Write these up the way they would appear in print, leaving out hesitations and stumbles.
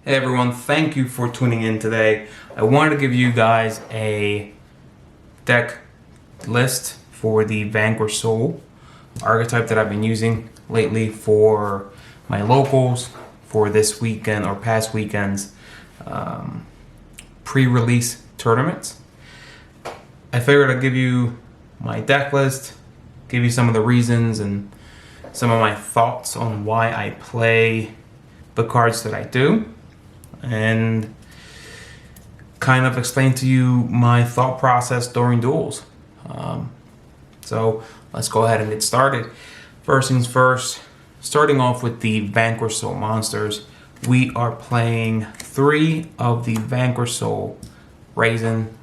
Hey everyone, thank you for tuning in today. I wanted to give you guys a deck list for the Vanquish Soul archetype that I've been using lately for my locals for this weekend or past weekends pre-release tournaments. I figured I'd give you my deck list, give you some of the reasons and some of my thoughts on why I play the cards that I do, and kind of explain to you my thought process during duels. So let's go ahead and get started. First things first, starting off with the Vanquish Soul monsters, we are playing 3 of the Vanquish Soul Rising.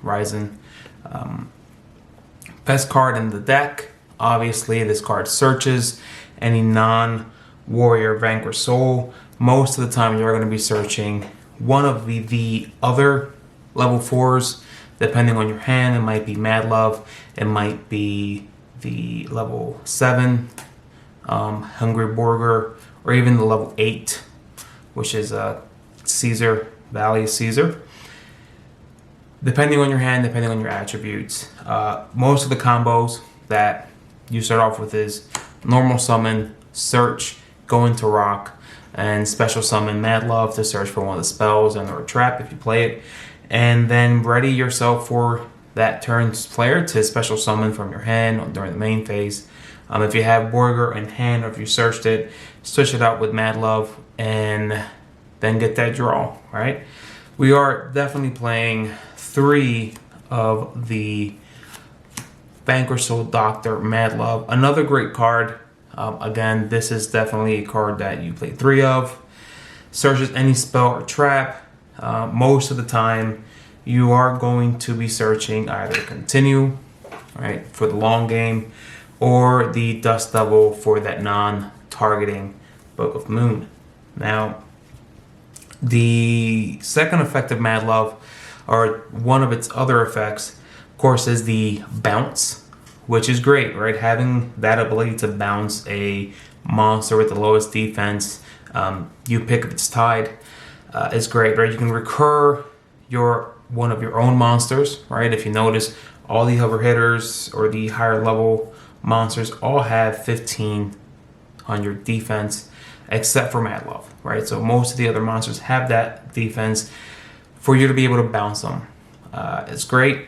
Best card in the deck. Obviously, this card searches any non-warrior Vanquish Soul. Most of the time, you're going to be searching one of the other level 4s, depending on your hand. It might be Mad Love, it might be the level 7 Hungry Burger, or even the level 8, which is Caesar, Valley Caesar. Depending on your hand, depending on your attributes. Most of the combos that you start off with is normal summon, search, go into rock, and special summon Mad Love to search for one of the spells and or a trap if you play it. And then ready yourself for that turn's player to special summon from your hand during the main phase. If you have Burger in hand, or if you searched it, switch it out with Mad Love and then get that draw, right? We are definitely playing 3 of the Vanquish Soul Doctor Mad Love. Another great card. Again, this is definitely a card that you play 3 of. Searches any spell or trap. Most of the time, you are going to be searching either Continue, right, for the long game, or the Dust Devil for that non-targeting Book of Moon. Now, the second effect of Mad Love, or one of its other effects, of course, is the bounce, which is great, right? Having that ability to bounce a monster with the lowest defense, you pick if it's tied, is great, right? You can recur one of your own monsters, right? If you notice, all the hover hitters or the higher level monsters all have 1500 defense, except for Mad Love, right? So most of the other monsters have that defense for you to be able to bounce them. It's great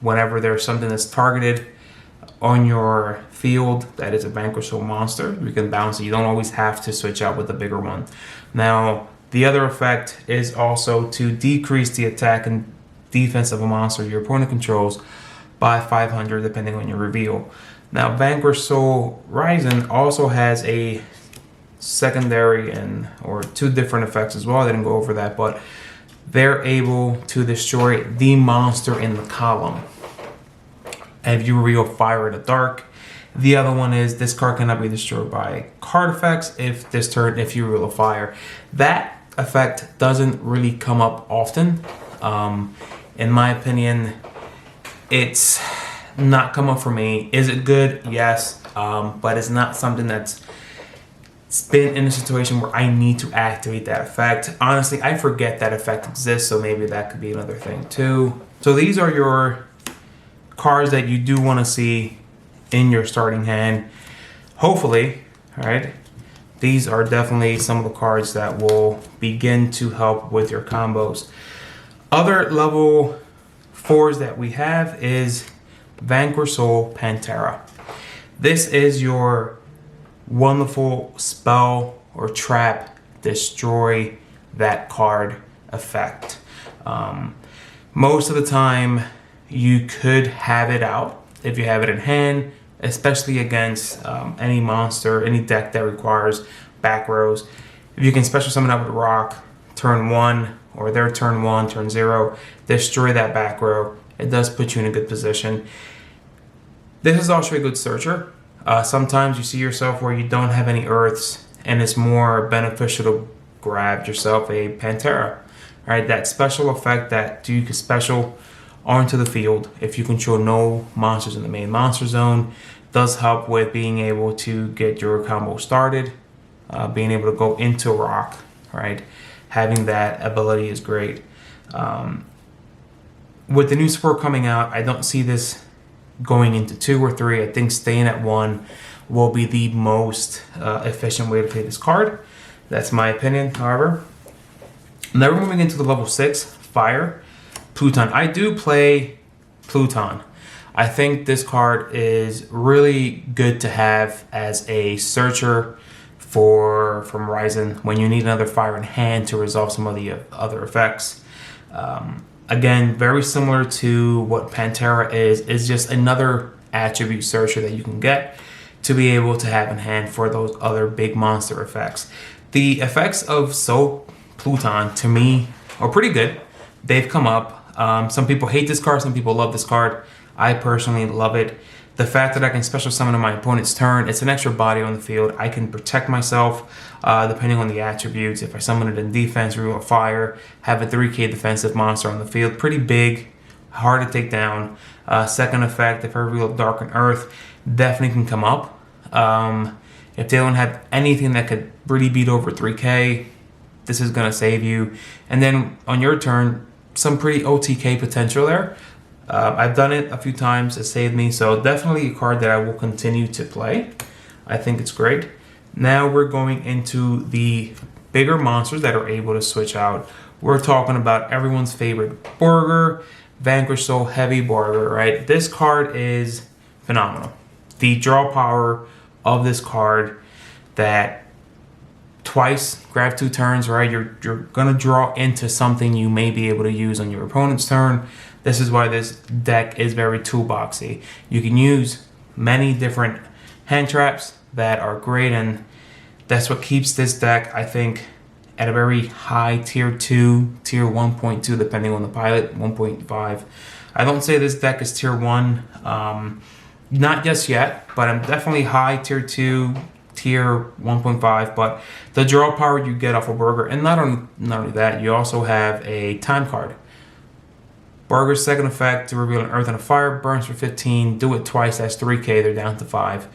whenever there's something that's targeted on your field that is a Vanquish Soul monster. You can bounce it. You don't always have to switch out with a bigger one. Now, the other effect is also to decrease the attack and defense of a monster your opponent controls by 500, depending on your reveal. Now, Vanquish Soul Rising also has a secondary or 2 different effects as well. I didn't go over that, but they're able to destroy the monster in the column. And if you reveal Fire in the Dark, the other one is this card cannot be destroyed by card effects if you reveal a fire. That effect doesn't really come up often. In my opinion, it's not come up for me. Is it good? Yes, but it's not something that's been in a situation where I need to activate that effect. Honestly, I forget that effect exists, so maybe that could be another thing too. So these are your cards that you do want to see in your starting hand. Hopefully, all right, these are definitely some of the cards that will begin to help with your combos. Other level 4s that we have is Vanquish Soul Pantera. This is your wonderful spell or trap destroy that card effect. Most of the time, you could have it out if you have it in hand, especially against any monster, any deck that requires back rows. If you can special summon out with rock, turn 1, or their turn 1, turn 0, destroy that back row, it does put you in a good position. This is also a good searcher. Sometimes you see yourself where you don't have any earths, and it's more beneficial to grab yourself a Pantera. Right, that special effect that you can special onto the field if you control no monsters in the main monster zone does help with being able to get your combo started, being able to go into rock, right, having that ability is great. With the new support coming out, I don't see this going into 2 or 3. I think staying at 1 will be the most efficient way to play this card. That's my opinion, however. Now we're moving into the level 6, Fire, Pluton. I do play Pluton. I think this card is really good to have as a searcher from Ryzen when you need another fire in hand to resolve some of the other effects. Again, very similar to what Pantera is just another attribute searcher that you can get to be able to have in hand for those other big monster effects. The effects of Soul Pluton, to me, are pretty good. They've come up. Some people hate this card, some people love this card. I personally love it. The fact that I can special summon on my opponent's turn, it's an extra body on the field. I can protect myself depending on the attributes. If I summon it in defense, reroll fire, have a 3k defensive monster on the field. Pretty big, hard to take down. Second effect, if I reroll Dark and Earth, definitely can come up. If they don't have anything that could really beat over 3k, this is going to save you. And then on your turn, some pretty OTK potential there. I've done it a few times. It saved me. So definitely a card that I will continue to play. I think it's great. Now we're going into the bigger monsters that are able to switch out. We're talking about everyone's favorite Burger, Vanquish Soul Heavy Burger, right? This card is phenomenal. The draw power of this card, that twice grab 2 turns, right? You're gonna draw into something you may be able to use on your opponent's turn. This is why this deck is very toolboxy. You can use many different hand traps that are great, and that's what keeps this deck, I think, at a very high tier 2, tier 1.2, depending on the pilot, 1.5. I don't say this deck is tier 1, not just yet, but I'm definitely high tier 2, tier 1.5, but the draw power you get off a Burger, and not only that, you also have a time card. Burger's second effect, to reveal an Earth and a Fire, burns for 15, do it twice, that's 3k, they're down to 5.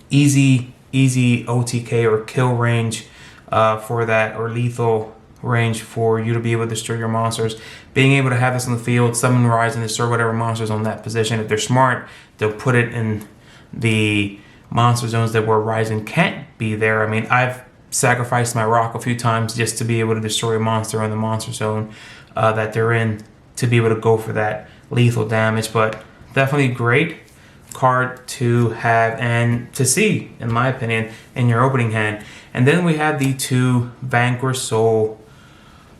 Easy OTK or kill range for that, or lethal range for you to be able to destroy your monsters. Being able to have this on the field, summon, rise, and destroy whatever monsters on that position. If they're smart, they'll put it in the monster zones that where Ryzen can't be there. I mean, I've sacrificed my rock a few times just to be able to destroy a monster in the monster zone that they're in, to be able to go for that lethal damage. But definitely great card to have and to see, in my opinion, in your opening hand. And then we have the 2 Vanquish Soul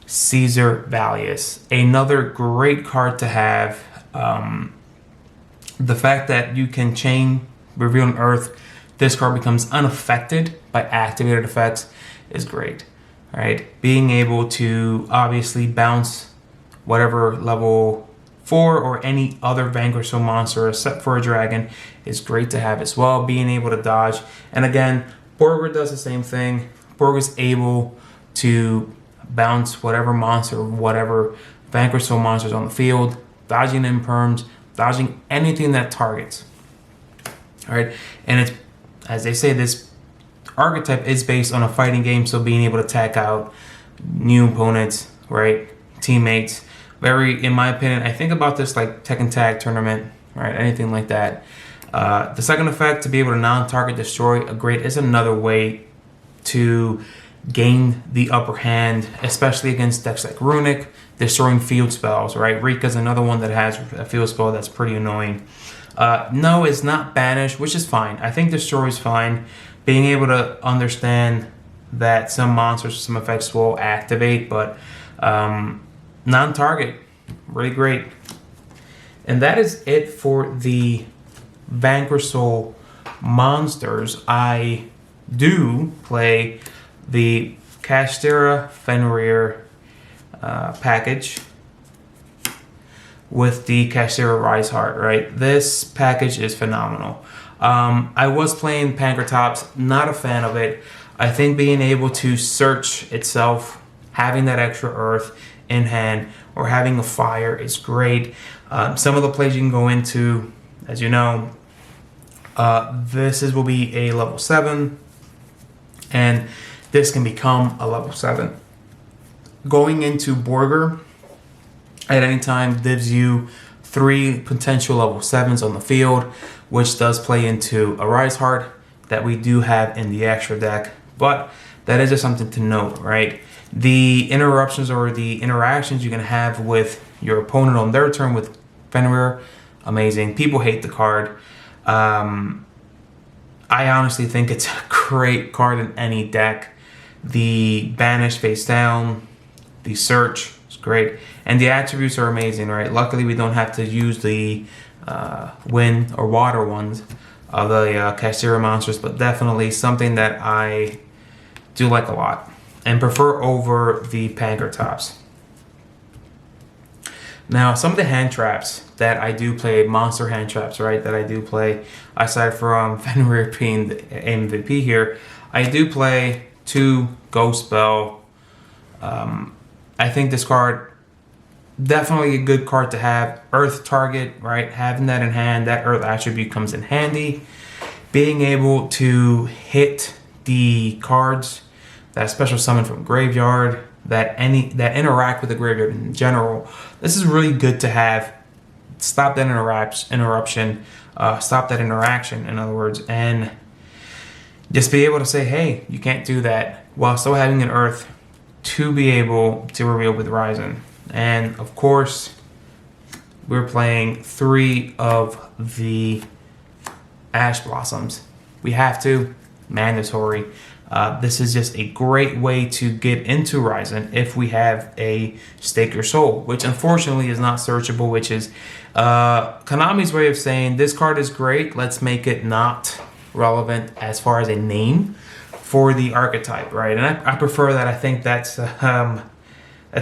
Caesar Valius, another great card to have. The fact that you can chain reveal an Earth, this card becomes unaffected by activated effects, is great. Right? Being able to obviously bounce whatever level 4 or any other Vanquish Soul monster except for a dragon is great to have as well. Being able to dodge, and again, Burger does the same thing. Burger's able to bounce whatever monster, whatever Vanquish Soul monsters on the field, dodging imperms, dodging anything that targets. All right, and it's, as they say, this archetype is based on a fighting game, so being able to attack out new opponents, right, teammates, very, in my opinion, I think about this like Tekken Tag Tournament, right, anything like that. The second effect, to be able to non-target destroy a great, is another way to gain the upper hand, especially against decks like Runic, destroying field spells, right? Rika's another one that has a field spell that's pretty annoying. No, it's not banish, which is fine. I think destroy is fine. Being able to understand that some monsters, some effects will activate, but non-target, really great. And that is it for the Vanquish Soul monsters. I do play the Castera Fenrir package with the Castera Rise Heart, right? This package is phenomenal. I was playing Pankratops, not a fan of it. I think being able to search itself, having that extra Earth in hand, or having a fire is great. Some of the plays you can go into, as you know, will be a level 7, and this can become a level 7. Going into Borger at any time gives you 3 potential level 7s on the field, which does play into a Rise Heart that we do have in the extra deck. But that is just something to note, right? The interruptions or the interactions you can have with your opponent on their turn with Fenrir, amazing. People hate the card. I honestly think it's a great card in any deck. The Banish face down, the Search is great, and the attributes are amazing, right? Luckily, we don't have to use the wind or water ones of the Kashtira monsters, but definitely something that I do like a lot and prefer over the Pankratops. Now, some of the hand traps that I do play, monster hand traps, right, that I do play, aside from Fenrir being the MVP here, I do play 2 Ghost Spell. I think this card, definitely a good card to have. Earth target, right, having that in hand, that Earth attribute comes in handy. Being able to hit the cards that special summon from graveyard, that interact with the graveyard in general. This is really good to have. Stop that interruption, stop that interaction, in other words, and just be able to say, hey, you can't do that, while still having an Earth to be able to reveal with Ryzen. And of course, we're playing 3 of the Ash Blossoms. We have to, mandatory. This is just a great way to get into Ryzen if we have a Stake Your Soul, which unfortunately is not searchable, which is Konami's way of saying this card is great, let's make it not relevant as far as a name for the archetype, right? And I prefer that. I think that's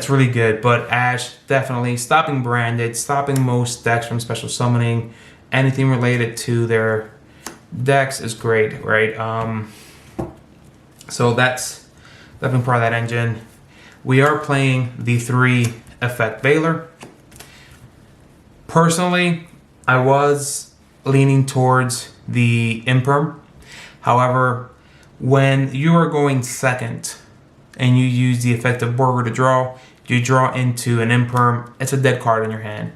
really good. But Ash, definitely stopping branded, stopping most decks from special summoning, anything related to their decks is great, right? So that's definitely part of that engine. We are playing the 3 Effect Veiler. Personally, I was leaning towards the Imperm. However, when you are going second and you use the effect of Borger to draw, you draw into an Imperm. It's a dead card in your hand.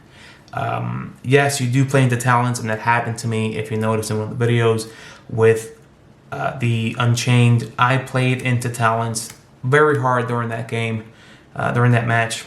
Yes, you do play into Talents, and that happened to me, if you notice in one of the videos, with the Unchained. I played into Talents very hard during that game, during that match.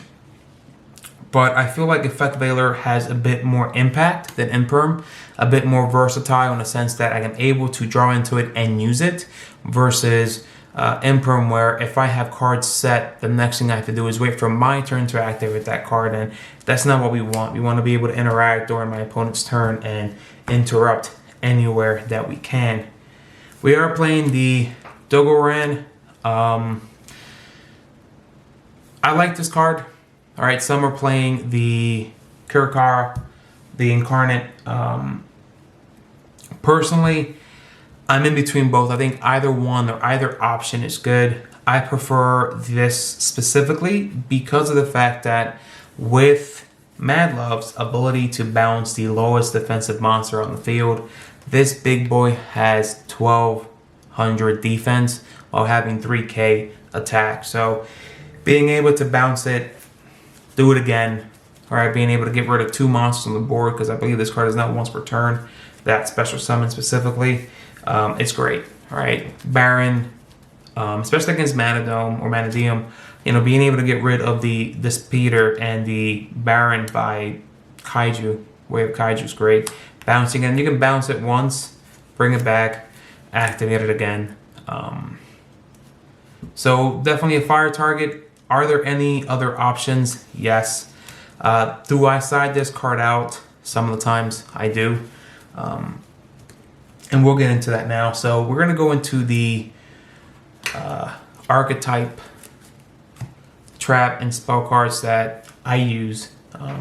But I feel like Effect Veiler has a bit more impact than Imperm, a bit more versatile in the sense that I am able to draw into it and use it, versus Imperm, where if I have cards set, the next thing I have to do is wait for my turn to activate that card, and that's not what we want. We want to be able to interact during my opponent's turn and interrupt anywhere that we can. We are playing the Dogoran. I like this card. All right, some are playing the Kirikara, the Incarnate. Personally, I'm in between both. I think either one or either option is good. I prefer this specifically because of the fact that with Mad Love's ability to bounce the lowest defensive monster on the field, this big boy has 1200 defense while having 3k attack. So being able to bounce it, do it again, all right, being able to get rid of 2 monsters on the board, because I believe this card is not once per turn, that special summon specifically, it's great, all right. Baron, especially against Manadome or Manadium, you know, being able to get rid of the Speeder and the Baron by Kaiju, Wave of Kaiju is great. Bouncing, and you can bounce it once, bring it back, activate it again. So definitely a fire target. Are there any other options? Yes. Do I side this card out? Some of the times I do. And we'll get into that now. So we're going to go into the archetype trap and spell cards that I use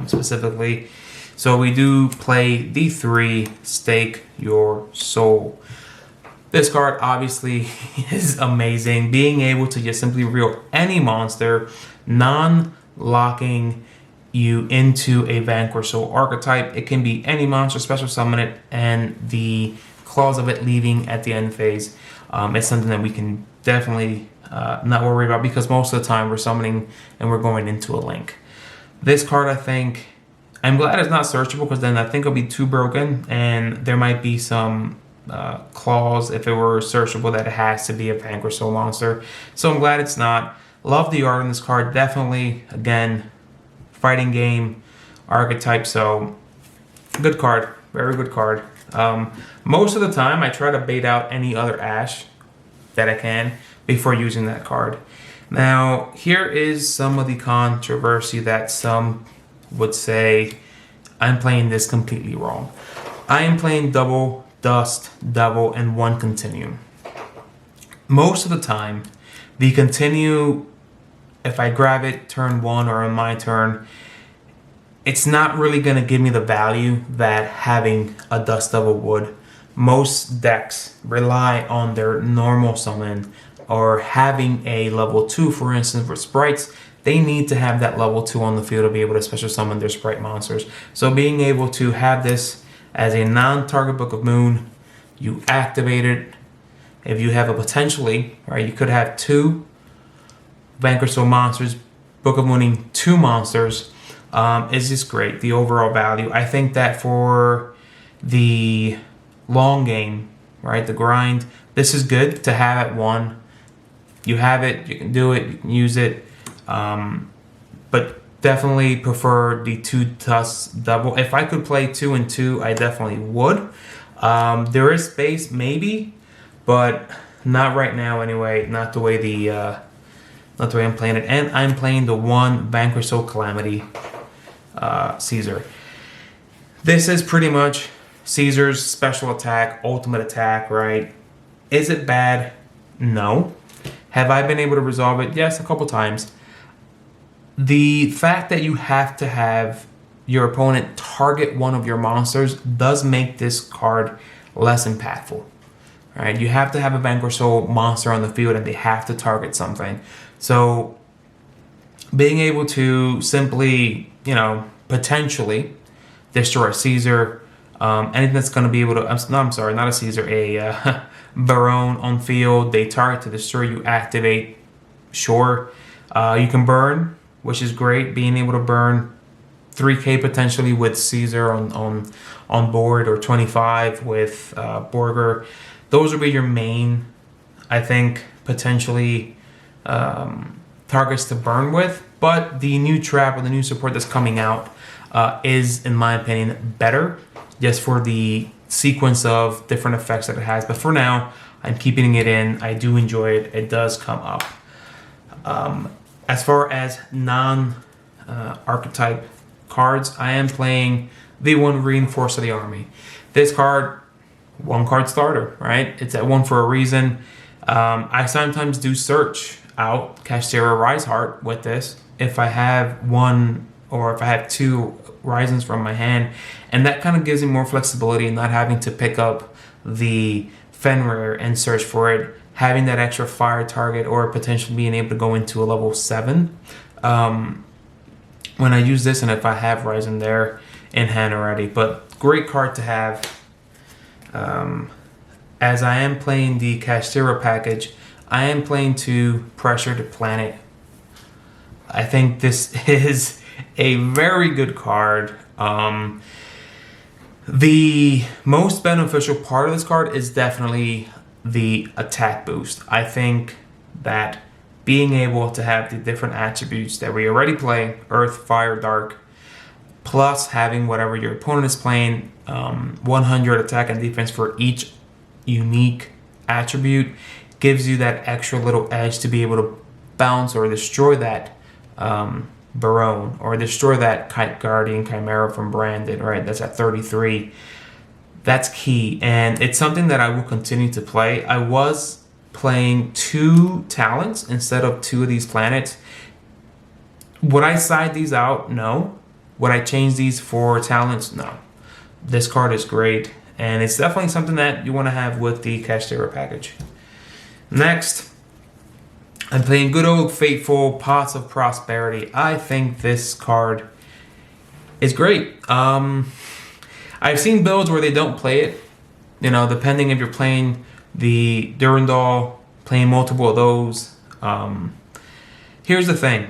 specifically. So we do play the 3 Stake Your Soul. This card obviously is amazing. Being able to just simply reveal any monster, non-locking you into a Vanquish Soul archetype. It can be any monster, special summon it, and the clause of it leaving at the end phase. It's something that we can definitely not worry about, because most of the time we're summoning and we're going into a link. This card, I think, I'm glad it's not searchable, because then I think it'll be too broken, and there might be some clause if it were searchable that it has to be a Vanquish Soul monster. So I'm glad it's not. Love the art on this card. Definitely, again, fighting game archetype. So good card, very good card. Most of the time I try to bait out any other Ash that I can before using that card. Now here is some of the controversy that some would say I'm playing this completely wrong. I am playing double Dust, Devil, and one Continuum. Most of the time, the Continue, if I grab it turn 1 or on my turn, it's not really going to give me the value that having a Dust Devil would. Most decks rely on their normal summon, or having a level 2, for instance, for sprites. They need to have that level 2 on the field to be able to special summon their sprite monsters. So being able to have this as a non-target Book of Moon, you activate it. If you have a potentially, right, you could have 2 Vanquish Soul monsters, Book of Mooning 2 monsters. Is just great. The overall value. I think that for the long game, right, the grind, this is good to have at 1. You have it, you can do it, you can use it. But definitely prefer the 2 Dust Double. If I could play 2 and 2, I definitely would. There is space, maybe, but not right now anyway. Not the way I'm playing it. And I'm playing the 1 Vanquish Soul Calamity Caesar. This is pretty much Caesar's special attack, ultimate attack, right? Is it bad? No. Have I been able to resolve it? Yes, a couple times. The fact that you have to have your opponent target one of your monsters does make this card less impactful. Right? You have to have a Vanquish Soul monster on the field, and they have to target something. So being able to simply, potentially destroy a Caesar, anything that's going to be able to, I'm sorry, not a Caesar, a Baron on field, they target to destroy, you activate, sure. You can burn, which is great, being able to burn 3k potentially with Caesar on board, or 25 with Borger. Those will be your main, I think, potentially targets to burn with. But the new trap or the new support that's coming out is, in my opinion, better, just for the sequence of different effects that it has. But for now, I'm keeping it in. I do enjoy it. It does come up. As far as non-archetype cards, I am playing the 1 Reinforce of the Army. This card, 1 card starter, right? It's at 1 for a reason. I sometimes do search out Kashtira Riseheart with this if I have 1 or if I have 2 Risings from my hand, and that kind of gives me more flexibility in not having to pick up the Fenrir and search for it, having that extra fire target, or potentially being able to go into a level 7 when I use this, and if I have Rising there in hand already. But great card to have. As I am playing the Kashtira package, I am playing to Pressure the Planet. I think this is a very good card. The most beneficial part of this card is definitely the attack boost. I think that being able to have the different attributes that we already play, Earth, Fire, Dark, plus having whatever your opponent is playing, 100 attack and defense for each unique attribute, gives you that extra little edge to be able to bounce or destroy that Baron, or destroy that Kite Guardian Chimera from Brandon, right? That's at 33. That's key, and it's something that I will continue to play. I was playing 2 talents instead of 2 of these planets. Would I side these out? No. Would I change these for talents? No. This card is great, and it's definitely something that you want to have with the Kashtira package. Next, I'm playing good old faithful Pots of Prosperity. I think this card is great. I've seen builds where they don't play it, depending if you're playing the Durandal, playing multiple of those, Here's the thing,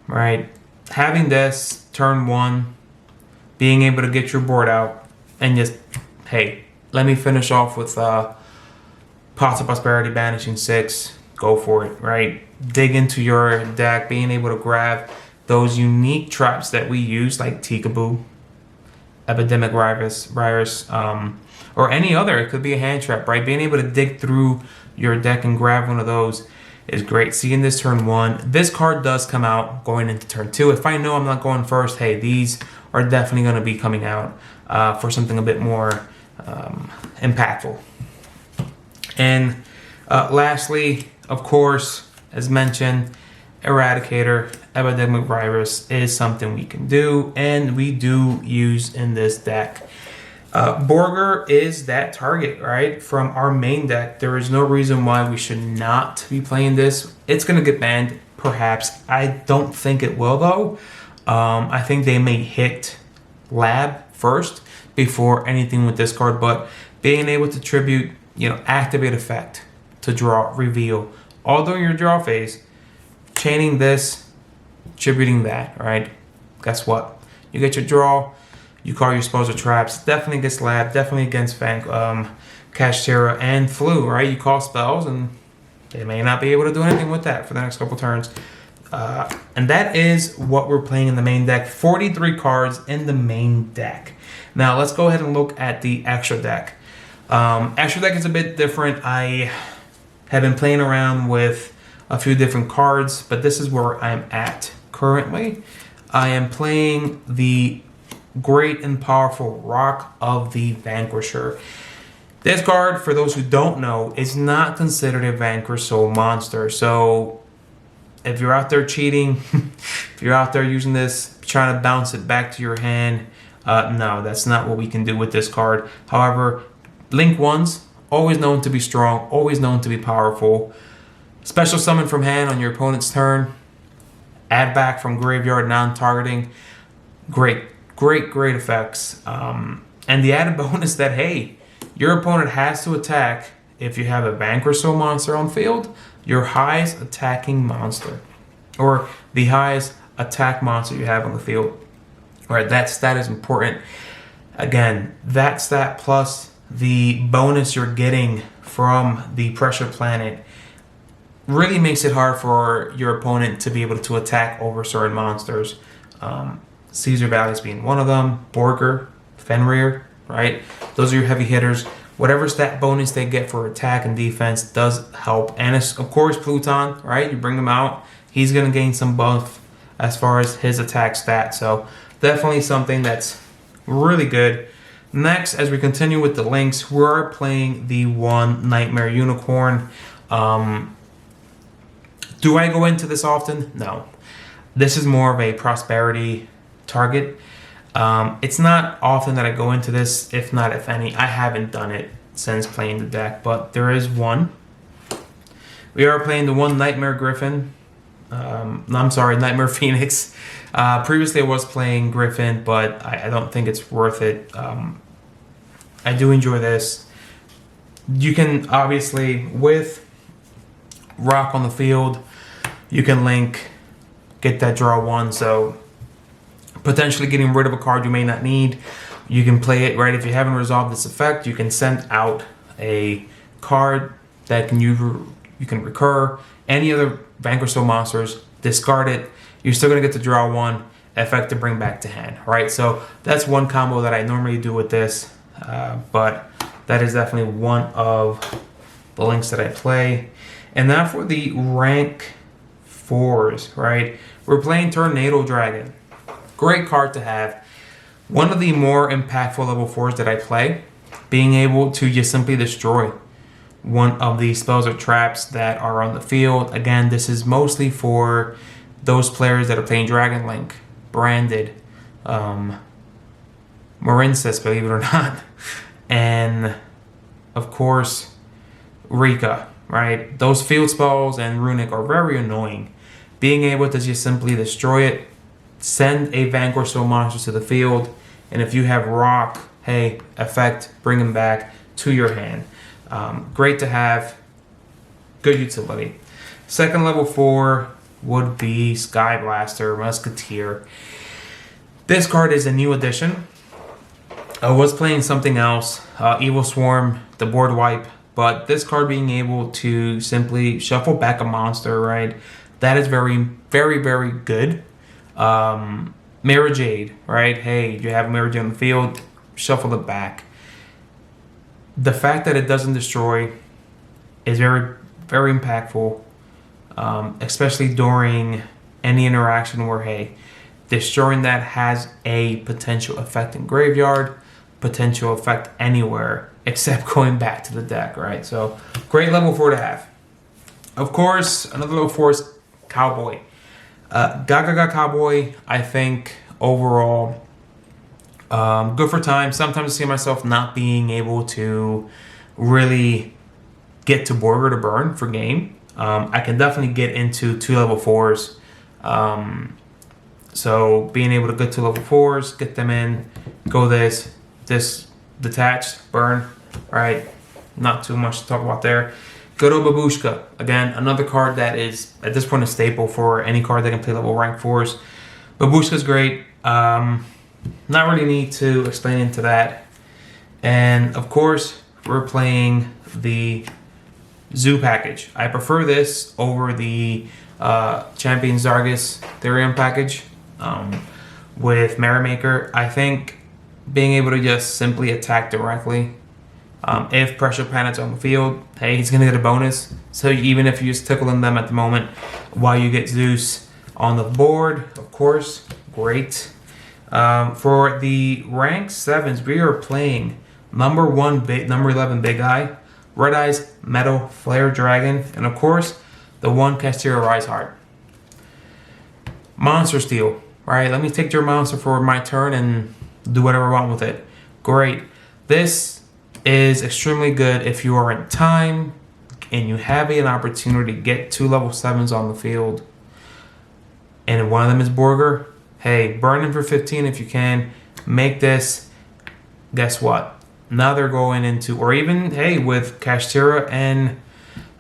right? Having this turn 1, being able to get your board out and just, hey, let me finish off with Pots of Prosperity, Banishing 6, go for it, right? Dig into your deck, being able to grab those unique traps that we use, like Tikaboo, Epidemic Virus, or any other. It could be a hand trap, right? Being able to dig through your deck and grab one of those is great. Seeing this turn 1, this card does come out going into turn 2. If I know I'm not going first, hey, these are definitely going to be coming out for something a bit more impactful. And lastly, of course, as mentioned, Eradicator, Epidemic Virus is something we can do, and we do use in this deck. Borger is that target, right? From our main deck, there is no reason why we should not be playing this. It's going to get banned, perhaps. I don't think it will, though. I think they may hit Lab first before anything with this card, but being able to tribute, activate effect to draw, reveal, all during your draw phase, chaining this, tributing that, right? Guess what? You get your draw, you call your spells or traps, definitely against Lab, definitely against Kashtira and Flu, right? You call spells and they may not be able to do anything with that for the next couple turns. And that is what we're playing in the main deck. 43 cards in the main deck. Now let's go ahead and look at the extra deck. Extra deck is a bit different. I have been playing around with a few different cards, but this is where I'm at currently. I am playing the great and powerful Rock of the Vanquisher. This card, for those who don't know, is not considered a Vanquish Soul monster. So if you're out there cheating, if you're out there using this, trying to bounce it back to your hand, no, that's not what we can do with this card. However, Link 1s, always known to be strong, always known to be powerful. Special summon from hand on your opponent's turn. Add back from graveyard, non-targeting. Great effects. And the added bonus that, hey, your opponent has to attack if you have a Vanquish Soul monster on field, your highest attacking monster, or the highest attack monster you have on the field. All right, that stat is important. Again, that stat plus the bonus you're getting from the Pressure Planet really makes it hard for your opponent to be able to attack over certain monsters. Caesar Valleys being one of them, Borger, Fenrir, right? Those are your heavy hitters. Whatever stat bonus they get for attack and defense does help. And of course, Pluton, right? You bring him out, he's going to gain some buff as far as his attack stat. So definitely something that's really good. Next, as we continue with the links, we're playing the one Nightmare Unicorn. Do I go into this often? No. This is more of a prosperity target. It's not often that I go into this, if not, if any. I haven't done it since playing the deck, but there is one. We are playing the one Nightmare Griffin. I'm sorry, Nightmare Phoenix. Previously I was playing Griffin, but I don't think it's worth it. I do enjoy this. You can obviously, with Rock on the field, you can link, get that draw 1, so potentially getting rid of a card you may not need. You can play it, right? If you haven't resolved this effect, you can send out a card that you can recur. Any other Vanquish Soul monsters, discard it. You're still going to get to draw 1, effect to bring back to hand, right? So that's one combo that I normally do with this, but that is definitely one of the links that I play. And now for the rank 4s, right? We're playing Tornado Dragon. Great card to have. One of the more impactful level 4s that I play, being able to just simply destroy one of the spells or traps that are on the field. Again, this is mostly for those players that are playing Dragon Link, Branded, Marincess, believe it or not, and of course Rika, right? Those field spells and Runic are very annoying. Being able to just simply destroy it, send a Vanquish Soul monster to the field, and if you have Rock, hey, effect, bring him back to your hand. Great to have, good utility. Second level 4 would be Sky Blaster Musketeer. This card is a new addition. I was playing something else, Evil Swarm, the board wipe, but this card being able to simply shuffle back a monster, right? That is very, very, very good. Mirror Jade, right? Hey, you have Mirror Jade on the field, shuffle it back. The fact that it doesn't destroy is very, very impactful, especially during any interaction where, hey, destroying that has a potential effect in graveyard, potential effect anywhere except going back to the deck, right? So great level 4 to have. Of course, another level 4 is Cowboy. Gaga Cowboy, I think overall good for time. Sometimes I see myself not being able to really get to Borger to burn for game. I can definitely get into 2 level 4s. So being able to get to level 4s, get them in, go this detached, burn, right? Not too much to talk about there. Good old Babushka. Again, another card that is, at this point, a staple for any card that can play level rank 4s. Babushka's great. Not really need to explain into that. And of course, we're playing the Zoo package. I prefer this over the Champion Zargus Therium package with Merrymaker. I think being able to just simply attack directly, if pressure planets on the field, hey, he's gonna get a bonus. So even if you're just tickling them at the moment while you get Zeus on the board, of course, great. For the rank 7s, we are playing number 11 Big Eye, Red Eyes Metal Flare Dragon, and of course the one Castillo Rise Heart. Monster Steel, right? Let me take your monster for my turn and do whatever I want with it. Great. This is extremely good if you are in time and you have an opportunity to get 2 level 7s on the field, and one of them is Borger. Hey, burn him for 15 if you can. Make this. Guess what? Now they're going into, or even, hey, with Kashtira and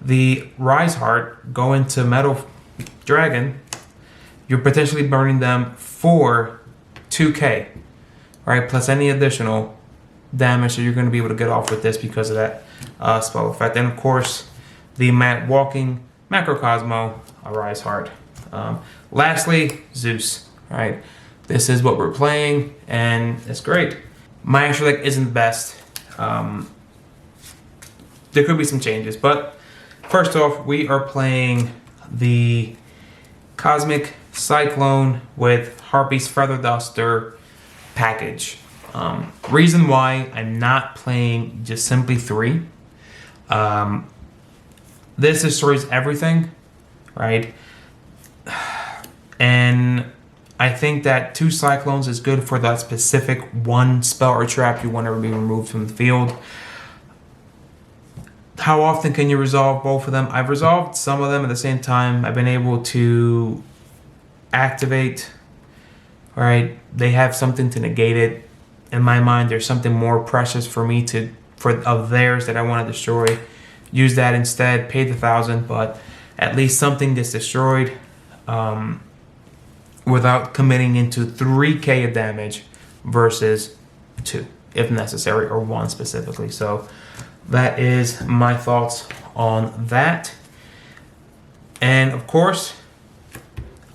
the Rise Heart go into Metal Dragon, you're potentially burning them for 2k, right? Plus any additional damage that you're going to be able to get off with this because of that spell effect. And of course, the Walking Macrocosmo, a Rise Heart. Lastly, Zeus, right? This is what we're playing, and it's great. My extra deck isn't the best. There could be some changes, but first off, we are playing the Cosmic Cyclone with Harpy's Feather Duster package. Reason why I'm not playing just simply 3. This destroys everything, right? And I think that 2 Cyclones is good for that specific one spell or trap you want to be removed from the field. How often can you resolve both of them? I've resolved some of them at the same time. I've been able to activate, right? They have something to negate it. In my mind, there's something more precious for me of theirs that I want to destroy. Use that instead, pay the 1,000, but at least something gets destroyed. Without committing into 3k of damage versus 2 if necessary, or 1 specifically. So that is my thoughts on that. And of course,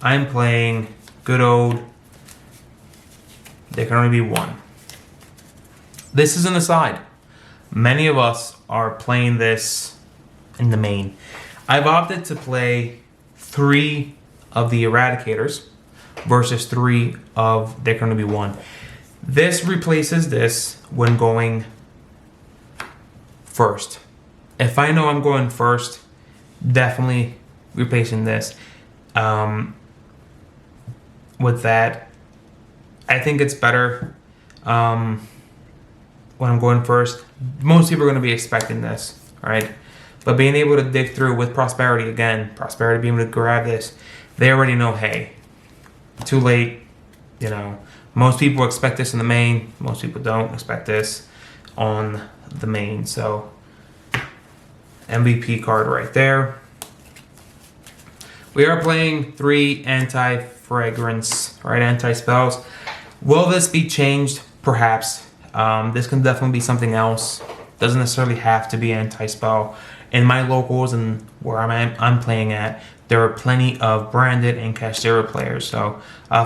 I'm playing good old There Can Only Be One. This is an aside. Many of us are playing this in the main. I've opted to play 3 of the Eradicators versus 3 of There Can Only Be One. This replaces this when going first. If I know I'm going first, definitely replacing this. With that, I think it's better when I'm going first. Most people are going to be expecting this, right? But being able to dig through with Prosperity again, Prosperity being able to grab this, they already know, hey, too late, you know. Most people expect this in the main. Most people don't expect this on the main. So MVP card right there. we are playing 3 anti-fragrance, right? Anti-spells. Will this be changed? Perhaps. This can definitely be something else. Doesn't necessarily have to be anti-spell. In my locals and where I'm playing at, there are plenty of branded and Kashtira players. So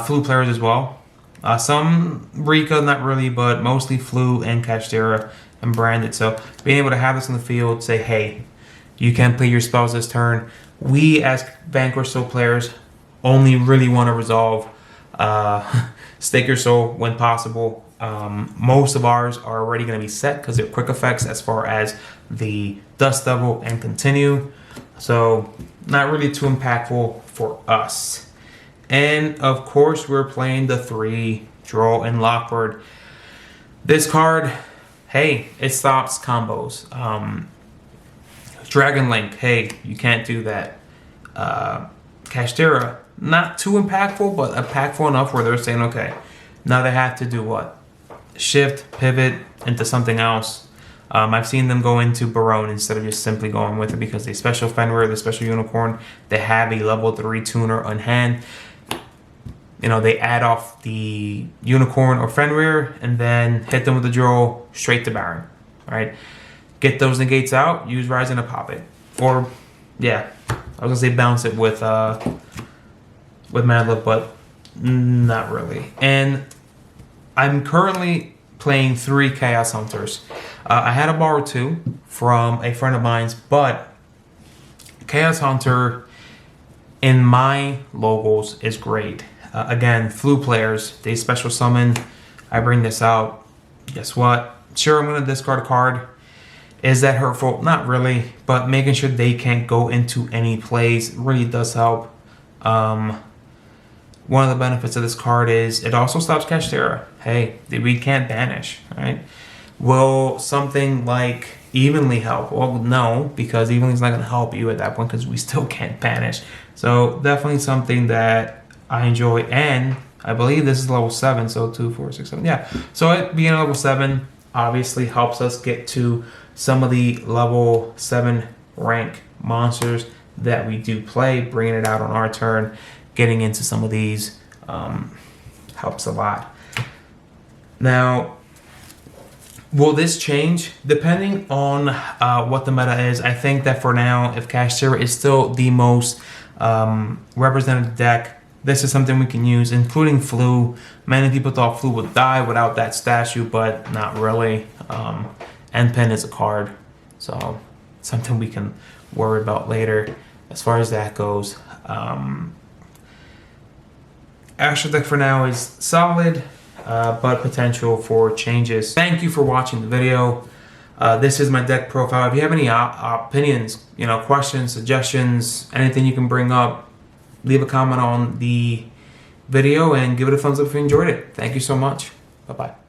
flu players as well. Some Rika, not really, but mostly flu and Kashtira and branded. So being able to have this in the field, say, hey, you can play your spells this turn. We as Vanquish Soul players only really want to resolve Stake Your Soul when possible. Most of ours are already going to be set because they're quick effects as far as the Dust Devil and Continue. So not really too impactful for us. And of course we're playing the 3 Draw and Lockward. This card, hey, it stops combos. Dragon Link, hey, you can't do that. Kashtira, not too impactful, but impactful enough where they're saying, okay, now they have to do what? Shift, pivot into something else. I've seen them go into Barone instead of just simply going with it because they special Fenrir, the special Unicorn, they have a level 3 tuner on hand. You know, they add off the Unicorn or Fenrir and then hit them with the draw straight to Baron, right? Get those negates out, use Rising to pop it. Or, yeah, I was gonna say bounce it with Mad Love, but not really. And I'm currently playing 3 Chaos Hunters. I had to borrow 2 from a friend of mine's, but Chaos Hunter in my locals is great. Again, flu players, they special summon. I bring this out. Guess what? Sure, I'm going to discard a card. Is that hurtful? Not really, but making sure they can't go into any plays really does help. One of the benefits of this card is it also stops Kashtira. Hey, we can't banish, right? Will something like Evenly help? Well, no, because Evenly's not going to help you at that point because we still can't banish. So definitely something that I enjoy, and I believe this is level 7, so 2, 4, 6, 7, yeah. So it being level 7 obviously helps us get to some of the level 7 rank monsters that we do play, bringing it out on our turn. Getting into some of these helps a lot. Now, will this change? Depending on what the meta is, I think that for now, if Kashtira is still the most represented deck, this is something we can use, including Flu. Many people thought Flu would die without that statue, but not really. N-Pen is a card, so something we can worry about later as far as that goes. Astro deck for now is solid, but potential for changes. Thank you for watching the video. This is my deck profile. If you have any opinions, questions, suggestions, anything you can bring up, leave a comment on the video and give it a thumbs up if you enjoyed it. Thank you so much. Bye-bye.